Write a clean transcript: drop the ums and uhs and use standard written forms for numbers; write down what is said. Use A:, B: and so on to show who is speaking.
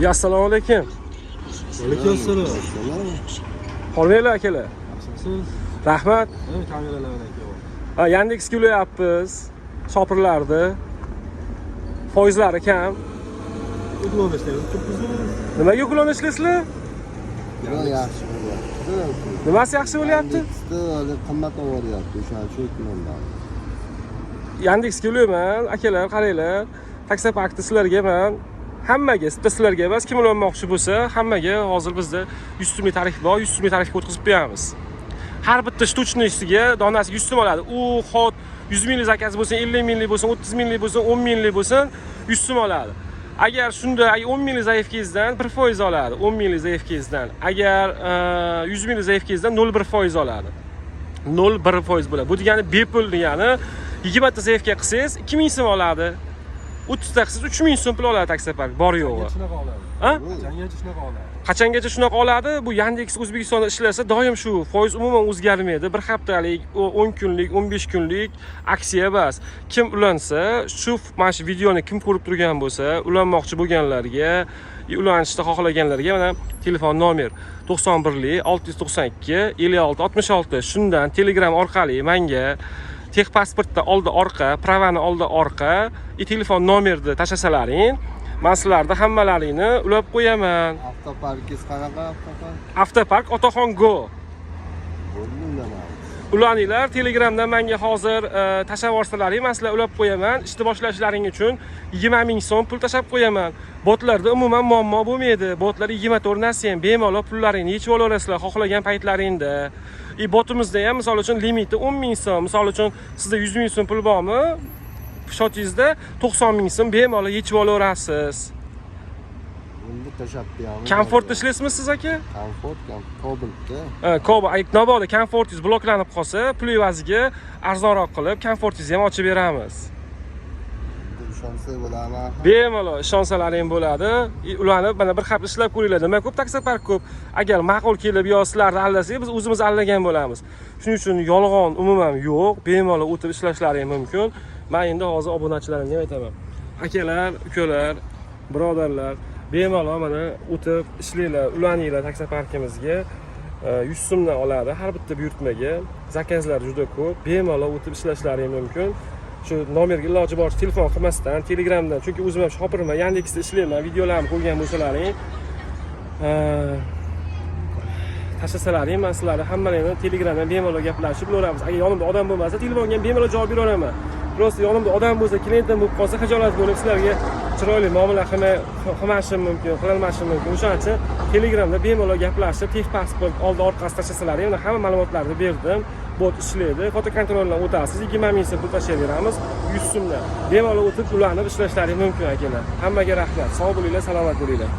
A: Assalomu alaykum.
B: Alaykum assalom.
A: Hormanglar akalar.
B: Yaxshimisiz?
A: Rahmat.
B: Kameralarni aka.
A: Yandex ulayapmiz. Shopirlarda foizlari kam.
B: Uyg'onishlar ko'pmi?
A: Nimaga uyg'onishlaysizlar?
C: Yaxshi bo'lyapti.
A: Nimasi yaxshi bo'lyapti?
C: Qimmat bo'lyapti. O'shaning uchun aytmanman.
A: Yandex ulayman, akalar, qaranglar. Taksi pakti sizlarga men hammaga, sizlarga emas, kim ulanmoqchi bo'lsa, hammaga hozir bizda 100 so'mlik tarif bor, 100 so'mlik tarifga o'tkazib beramiz. Har bitta shtuchnisiga donasi 100 so'm oladi. U xot 100 minglik zakaz bo'lsin, 50 minglik bo'lsin, 30 minglik bo'lsin, 10 minglik bo'lsin, 100 so'm oladi. Agar shunda 10 minglik zaifkingizdan 1% oladi. 10 minglik zaifkingizdan. Agar 100 minglik zaifkingizdan 0,1% oladi. 0,1% bo'ladi. Bu degani bepul degani 20 ta zaifga qilsangiz 2000 so'm oladi. 30 ta qilsangiz 3000 so'm pul oladi taksi park. Bor yo'g'i.
B: Shunaqa oladi.
A: Ha?
B: Qachongacha shunaqa oladi?
A: Qachongacha shunaqa oladi? Bu Yandex O'zbekistonda ishlasa doim shu foiz umuman o'zgarmaydi. Bir haftalik, 10 kunlik, 15 kunlik aksiya emas. Kim ulansa, shu mana shu videoni kim ko'rib turgan bo'lsa, ulanmoqchi bo'lganlarga, ulanishni xohlaganlarga mana telefon nomer 91 692 56 66. Shundan Telegram orqali menga texpasportda oldi orqa, pravani oldi orqa, telefon nomerni tashlasalaring, men sizlarni hammalaringni ulab qo'yaman.
C: Avtoparkingiz qanaqa avtopark?
A: Avtopark Otaxon Go.
C: Bo'lmayman.
A: Ulaninglar, Telegramdan menga hozir tashlab yuborsalaring, men sizlarga ulab qo'yaman. Ishni boshlashlaring uchun 20 ming so'm pul tashlab qo'yaman. Botlarda umuman muammo bo'lmaydi. Botlar 24 narsa ham bemalol pullaringni yechib olaverasizlar xohlagan paytlaringda. Botimizda ham misol uchun limiti 10 ming so'm, misol uchun sizda 100 ming so'm pul bormi? Shotingizda 90 ming so'm bemalol yechib olaverasiz.
C: Endi tashab beramiz.
A: Komfortda ishlaysizmi siz aka?
C: Komfort, Cobaltda.
A: Cobalt, naboda komfortingiz bloklanib qolsa, pul evaziga arzonroq qilib, komfortingizni ham ochib beramiz.
C: Ishonsa bo'ladimi?
A: Bemalol ishonsalaring bo'ladi. Ulanib, mana bir hafta ishlab ko'ringlar. Nima ko'p taksi park ko'p. Agar ma'qul kelib yo sizlarni aldasak, biz o'zimiz aldagan bo'lamiz. Shuning uchun yolg'on umuman yo'q. Bemalol o'tib ishlashlaring mumkin. Men endi hozir obunachilarimga aytaman. Akalar, ukalar, birodarlar, bemalol mana o'tib ishlanglar, ulaninglar taksi parkimizga. 100 so'mdan oladi har bitta buyurtmaga. Zakazlar juda ko'p. Bemalol o'tib ishlashlaring mumkin. Shu nomerga iloji boricha telefon qilmasdan, Telegramdan, chunki o'zim ham shopirman, Yandexda ishlayman, videolarimni ko'rgan bo'lsalaring, tashlasalaring, men sizlarni hammalaringni Telegramdan bemalol gaplashib o'raveramiz. Agar yonimda odam bo'lmasa, telefonga ham bemalol javob beraveraman. Prosta yonimda odam bo'lsa, klientim bo'lib qolsa, xijolat bo'lib sizlarga chiroyli muomala qilmashim mumkin, qilolmashim mumkin. O'shaning uchun Telegramda bemalol gaplashib, texpasport oldi orqasi tashlasalaring, men hamma ma'lumotlarni berdim. Bot ishlaydi, fotokontroldan o'tasiz, 20 ming so'm pul tashlayveramiz, 100 so'mdan. Bemalol o'tib ulanib ishlashlaring mumkin akalar. Hammaga rahmat. Sog' bo'linglar, salomat bo'linglar.